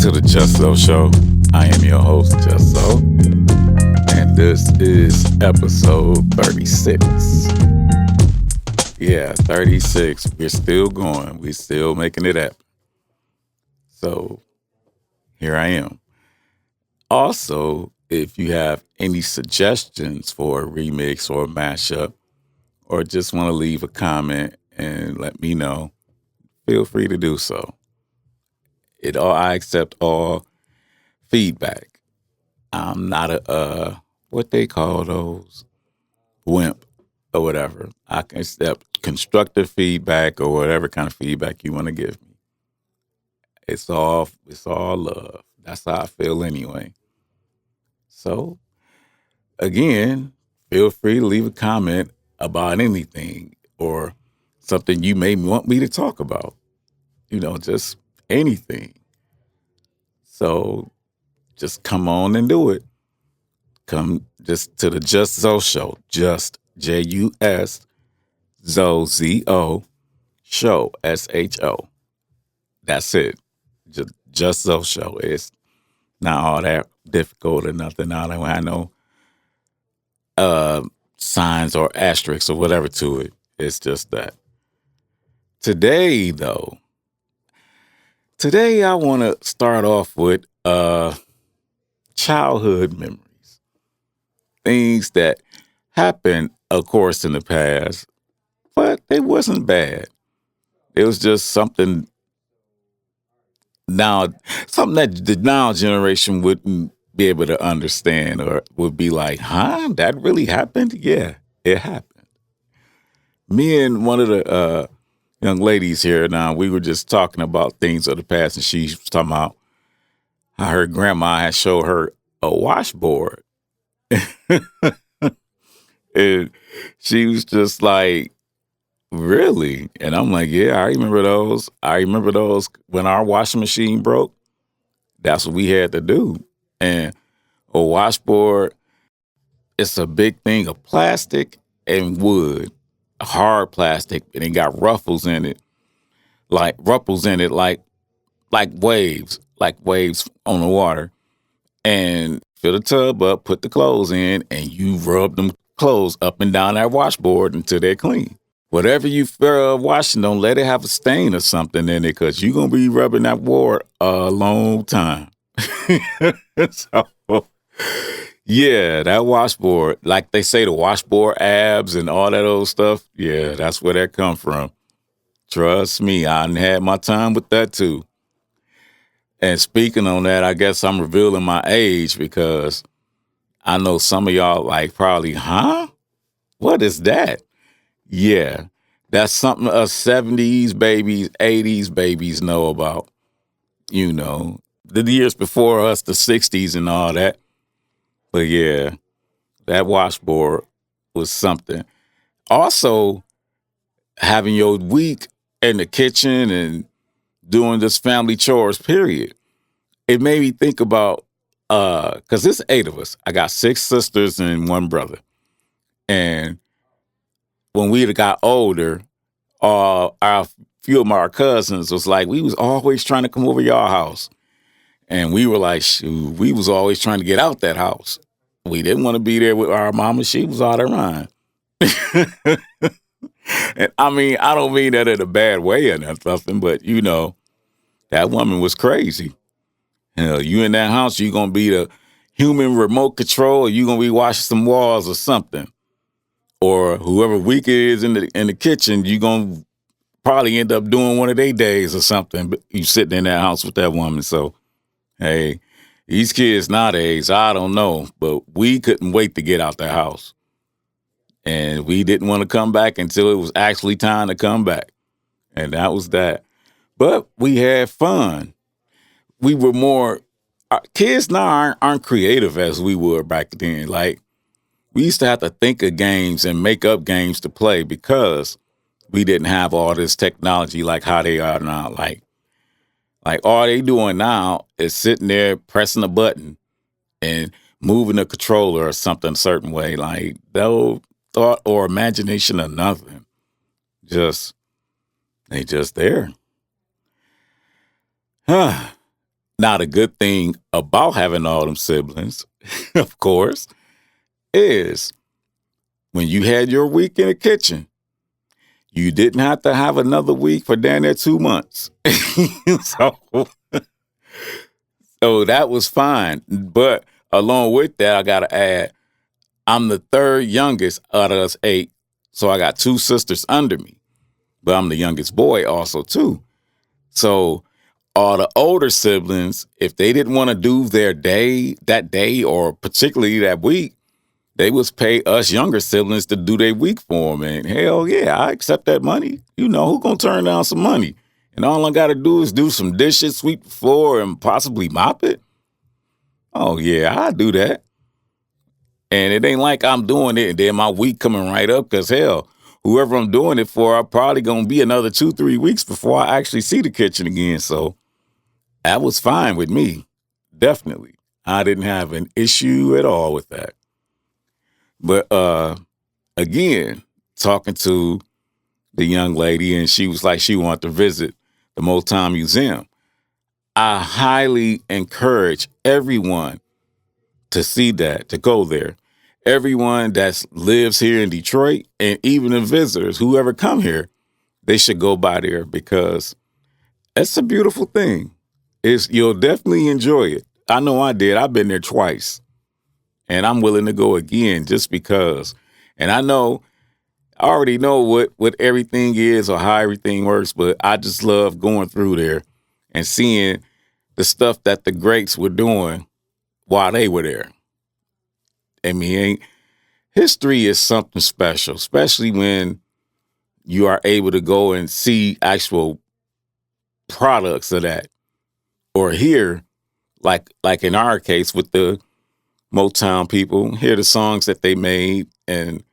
to the JustZoSho. I am your host, JustZo, and this is episode 36. Yeah, 36. We're still going. We're still making it happen. So here I am. Also, if you have any suggestions for a remix or a mashup, or just want to leave a comment and let me know, feel free to do so. I accept all feedback. I'm not a what they call those, wimp or whatever. I can accept constructive feedback or whatever kind of feedback you want to give me. It's all love. That's how I feel anyway. So again, feel free to leave a comment about anything or something you may want me to talk about. Just anything. So just come on and do it. Come just to the JustZoSho. Just JustZoSho. Show SHO. That's it. JustZoSho. It's not all that difficult or nothing. I don't have no signs or asterisks or whatever to it. It's just that. Today I want to start off with childhood memories. Things that happened, of course, in the past, but it wasn't bad. It was just something that the now generation wouldn't be able to understand or would be like, huh? That really happened? Yeah, it happened. Me and one of the young ladies here now, we were just talking about things of the past, and she was talking about how her grandma had showed her a washboard. And she was just like, really? And I'm like, yeah, I remember those. I remember those when our washing machine broke. That's what we had to do. And a washboard, it's a big thing of plastic and wood, hard plastic, and it got ruffles in it, like waves on the water. And fill the tub up, put the clothes in, and you rub them clothes up and down that washboard until they're clean. Whatever you washing, don't let it have a stain or something in it, because you're going to be rubbing that board a long time. So, yeah, that washboard, like they say, the washboard abs and all that old stuff, yeah, that's where that come from. Trust me, I done had my time with that too. And speaking on that, I guess I'm revealing my age, because I know some of y'all like probably, huh? What is that? Yeah, that's something us 70s babies, 80s babies know about. The years before us, the 60s and all that. But yeah, that washboard was something. Also, having your week in the kitchen and doing this family chores, period. It made me think about, because there's 8 of us. I got 6 sisters and 1 brother. And when we got older, our few of our cousins was like, we was always trying to come over y'all house. And we were like, shoot, we was always trying to get out that house. We didn't want to be there with our mama. She was out of line. And I mean, I don't mean that in a bad way or nothing, but that woman was crazy. You in that house, you going to be the human remote control, or you going to be washing some walls or something. Or whoever week it is in the kitchen, you going to probably end up doing one of their days or something. But you sitting in that house with that woman. So, hey, these kids nowadays, I don't know, but we couldn't wait to get out the house. And we didn't want to come back until it was actually time to come back. And that was that. But we had fun. We were more, kids now aren't creative as we were back then. Like, we used to have to think of games and make up games to play, because we didn't have all this technology like how they are now. Like all they doing now is sitting there pressing a button and moving a controller or something a certain way. Like, no thought or imagination or nothing. They just there. Now, the good thing about having all them siblings, of course, is when you had your week in the kitchen, you didn't have to have another week for damn near 2 months. so, so that was fine. But along with that, I got to add, I'm the third youngest out of us 8. So I got 2 sisters under me. But I'm the youngest boy also, too. So all the older siblings, if they didn't want to do their day that day or particularly that week, they was pay us younger siblings to do their week for them. And hell yeah, I accept that money. You know, who gonna turn down some money? And all I got to do is do some dishes, sweep the floor, and possibly mop it. Oh yeah, I do that. And it ain't like I'm doing it and then my week coming right up because hell, whoever I'm doing it for, I'm probably gonna be another 2-3 weeks before I actually see the kitchen again. So that was fine with me. Definitely. I didn't have an issue at all with that. But again, talking to the young lady, and she was like she wanted to visit the Motown Museum. I highly encourage everyone to see that, to go there. Everyone that lives here in Detroit, and even the visitors, whoever come here, they should go by there because it's a beautiful thing. You'll definitely enjoy it. I know I did. I've been there twice, and I'm willing to go again just because. And I already know what everything is or how everything works, but I just love going through there and seeing the stuff that the greats were doing while they were there. I mean, history is something special, especially when you are able to go and see actual products of that or hear, like in our case with the Motown people, hear the songs that they made, and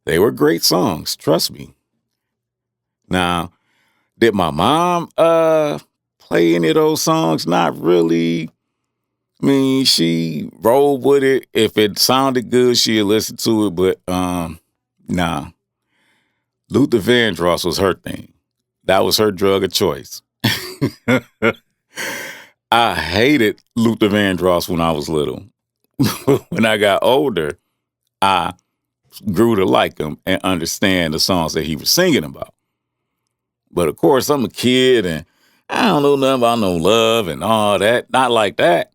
they were great songs, trust me. Now, did my mom play any of those songs? Not really. I mean, she rolled with it. If it sounded good, she'd listen to it, but nah. Luther Vandross was her thing. That was her drug of choice. I hated Luther Vandross when I was little. When I got older, I grew to like him and understand the songs that he was singing about. But of course, I'm a kid and I don't know nothing about no love and all that. Not like that.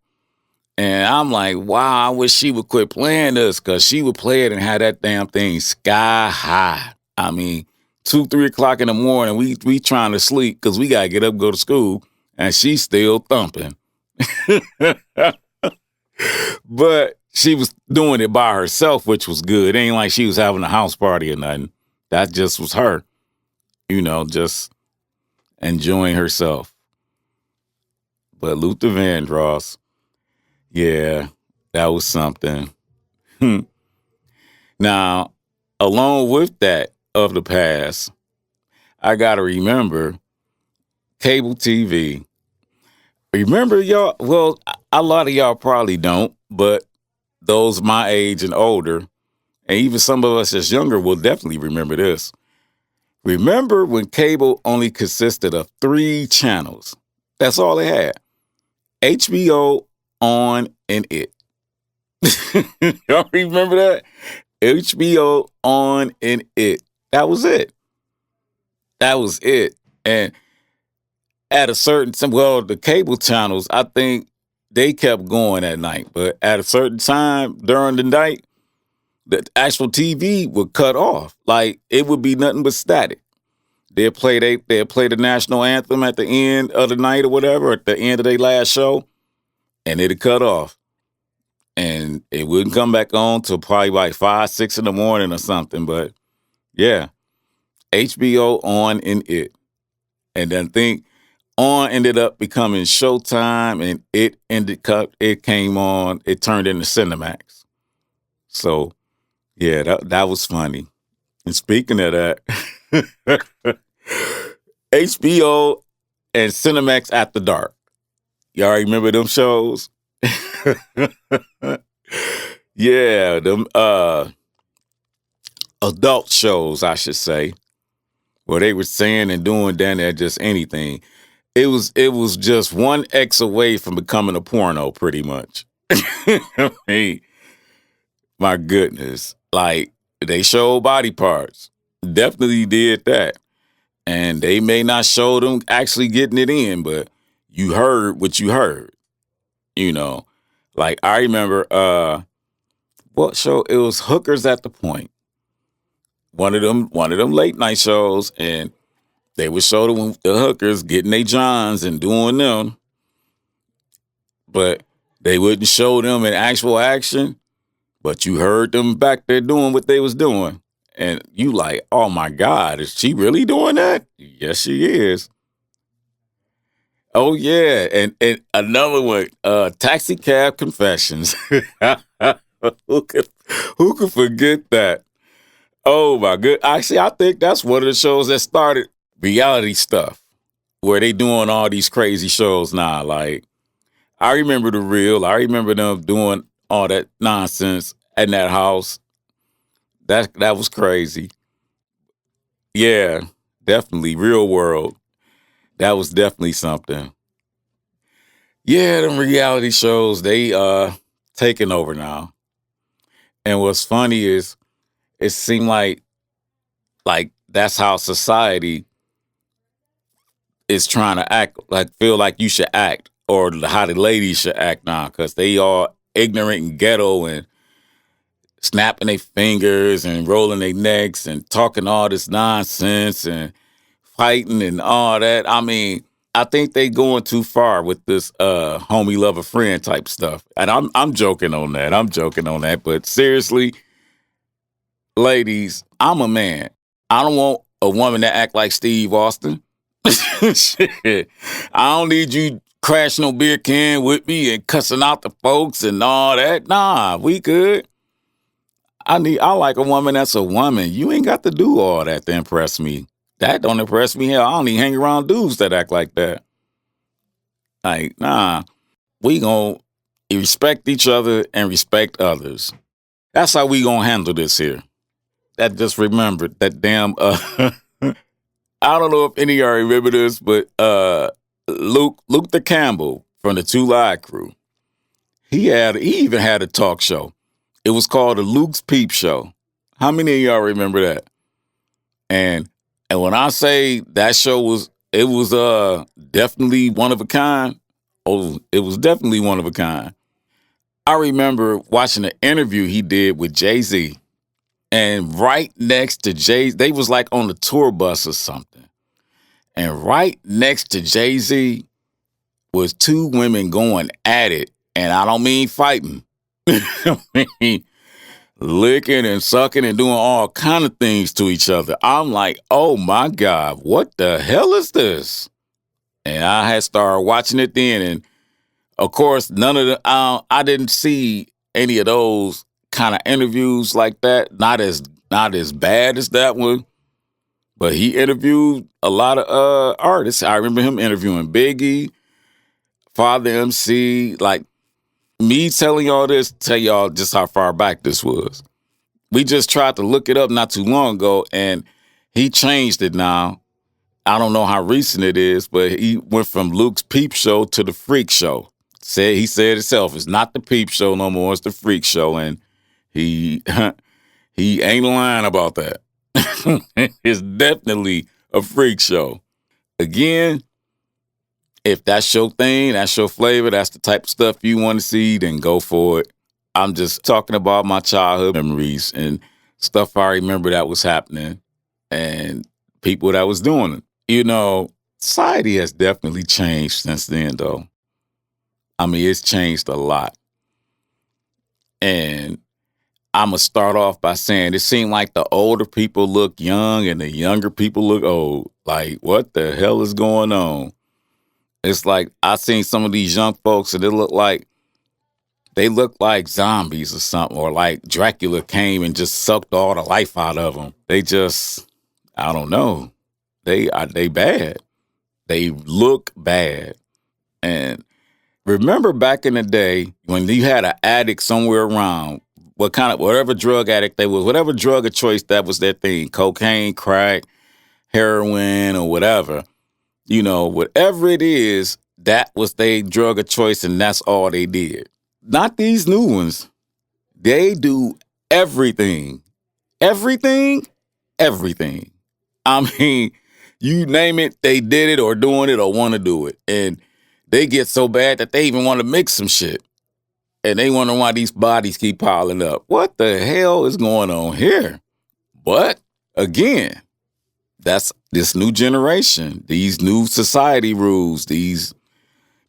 And I'm like, wow, I wish she would quit playing this because she would play it and have that damn thing sky high. I mean, 2-3 o'clock in the morning, we trying to sleep because we got to get up and go to school, and she's still thumping. But she was doing it by herself, which was good. It ain't like she was having a house party or nothing. That just was her, just enjoying herself. But Luther Vandross, yeah, that was something. Now, along with that of the past, I got to remember cable TV. Remember y'all? Well, a lot of y'all probably don't, but those my age and older, and even some of us that's younger will definitely remember this. Remember when cable only consisted of 3 channels? That's all they had. HBO, On, and It. Y'all remember that? HBO, On, and It. That was it. That was it. And at a certain time, well, the cable channels, I think they kept going at night. But at a certain time during the night, the actual TV would cut off. Like, it would be nothing but static. They'd play the national anthem at the end of the night or whatever, at the end of their last show, and it'd cut off. And it wouldn't come back on till probably like 5, 6 in the morning or something. But yeah, HBO, On, and It. And then I think On ended up becoming Showtime, and it came on, it turned into Cinemax. So yeah, that was funny. And speaking of that, HBO and Cinemax After Dark. Y'all remember them shows? Yeah, them adult shows, I should say, where they were saying and doing down there just anything. it was just one X away from becoming a porno, pretty much. I mean, my goodness. Like, they showed body parts. Definitely did that. And they may not show them actually getting it in, but you heard what you heard, you know. Like, I remember what show? It was Hookers at the Point. One of them late night shows, and they would show the hookers getting their johns and doing them, but they wouldn't show them in actual action. But you heard them back there doing what they was doing. And you like, oh my God, is she really doing that? Yes, she is. Oh yeah. And another one, Taxi Cab Confessions. who could who could forget that? Oh my good. Actually, I think that's one of the shows that started reality stuff where they doing all these crazy shows now. Like, I remember The Real. I remember them doing all that nonsense in that house. That was crazy. Yeah, definitely. Real World. That was definitely something. Yeah, them reality shows, they taking over now. And what's funny is it seemed like that's how society is trying to act, like feel like you should act, or how the ladies should act now, because they all ignorant and ghetto and snapping their fingers and rolling their necks and talking all this nonsense and fighting and all that. I mean, I think they going too far with this homie lover friend type stuff. And I'm joking on that. I'm joking on that. But seriously, ladies, I'm a man. I don't want a woman that act like Steve Austin. Shit. I don't need you crashing no beer can with me and cussing out the folks and all that. Nah, we good. I like a woman that's a woman. You ain't got to do all that to impress me. That don't impress me. Hell, I don't even hang around dudes that act like that. Like, nah, we gonna respect each other and respect others. That's how we gonna handle this here. That just remembered that damn I don't know if any of y'all remember this, but Luke the Campbell from the Two Live Crew. He even had a talk show. It was called the Luke's Peep Show. How many of y'all remember that? And when I say that show was definitely one of a kind. Oh, it was definitely one of a kind. I remember watching an interview he did with Jay-Z. And right next to Jay, they was like on the tour bus or something. And right next to Jay-Z was two women going at it. And I don't mean fighting. I mean licking and sucking and doing all kind of things to each other. I'm like, oh my God, what the hell is this? And I had started watching it then. And of course, none of the, I didn't see any of those kind of interviews like that. Not as bad as that one. But he interviewed a lot of artists. I remember him interviewing Biggie, Father MC. Like, me telling y'all this, tell y'all just how far back this was. We just tried to look it up not too long ago, and he changed it now. I don't know how recent it is, but he went from Luke's Peep Show to the Freak Show. He said himself, it's not the Peep Show no more, it's the Freak Show, and he he ain't lying about that. It's definitely a freak show. Again, if that's your thing, that's your flavor, that's the type of stuff you want to see, then go for it. I'm just talking about my childhood memories and stuff I remember that was happening and people that was doing it. You know, society has definitely changed since then, though. I mean, it's changed a lot. And I'm going to start off by saying it seemed like the older people look young and the younger people look old. Like, what the hell is going on? It's like I seen some of these young folks and they look like zombies or something, or like Dracula came and just sucked all the life out of them. They just, I don't know. They bad. They look bad. And remember back in the day when you had an addict somewhere around, whatever drug addict they was, whatever drug of choice that was their thing, cocaine, crack, heroin, or whatever. Whatever it is, that was their drug of choice, and that's all they did. Not these new ones. They do everything. Everything? Everything. I mean, you name it, they did it or doing it or want to do it. And they get so bad that they even want to mix some shit. And they wonder why these bodies keep piling up. What the hell is going on here? But again, that's this new generation, these new society rules, these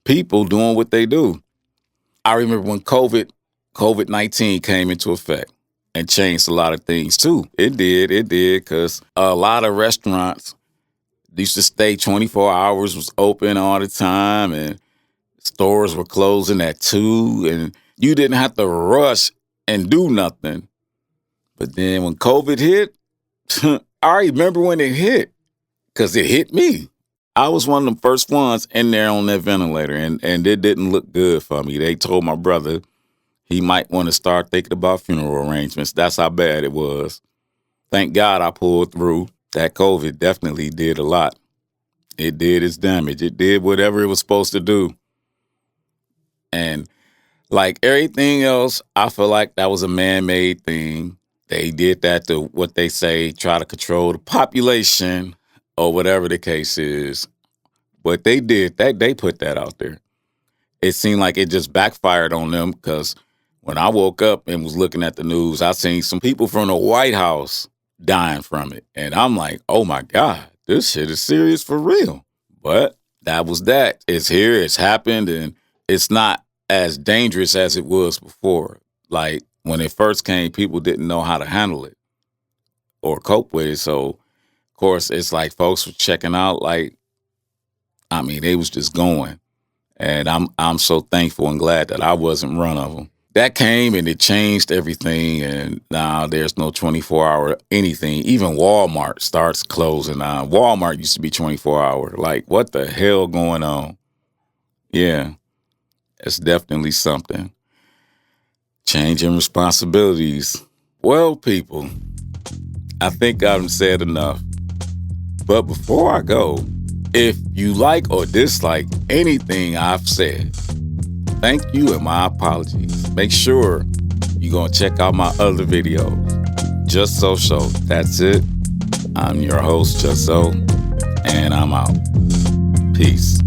people doing what they do. I remember when COVID-19 came into effect and changed a lot of things too. It did, because a lot of restaurants used to stay 24 hours, was open all the time, and stores were closing at 2, and you didn't have to rush and do nothing. But then when COVID hit, I remember when it hit, because it hit me. I was one of the first ones in there on that ventilator, and it didn't look good for me. They told my brother he might want to start thinking about funeral arrangements. That's how bad it was. Thank God I pulled through. That COVID definitely did a lot. It did its damage. It did whatever it was supposed to do. And like everything else, I feel like that was a man-made thing. They did that to, what they say, try to control the population or whatever the case is. But they did that. They put that out there. It seemed like it just backfired on them, because when I woke up and was looking at the news, I seen some people from the White House dying from it. And I'm like, oh my God, this shit is serious for real. But that was that. It's here, it's happened, and it's not as dangerous as it was before. Like when it first came, people didn't know how to handle it or cope with it. So, of course, it's like folks were checking out. They was just going. And I'm so thankful and glad that I wasn't one of them. That came and it changed everything. And now there's no 24-hour anything. Even Walmart starts closing now. Walmart used to be 24-hour. Like, what the hell going on? Yeah, it's definitely something. Changing responsibilities. Well, people, I think I've said enough. But before I go, if you like or dislike anything I've said, thank you and my apologies. Make sure you're going to check out my other videos. JustZoSho. That's it. I'm your host, JustZo, and I'm out. Peace.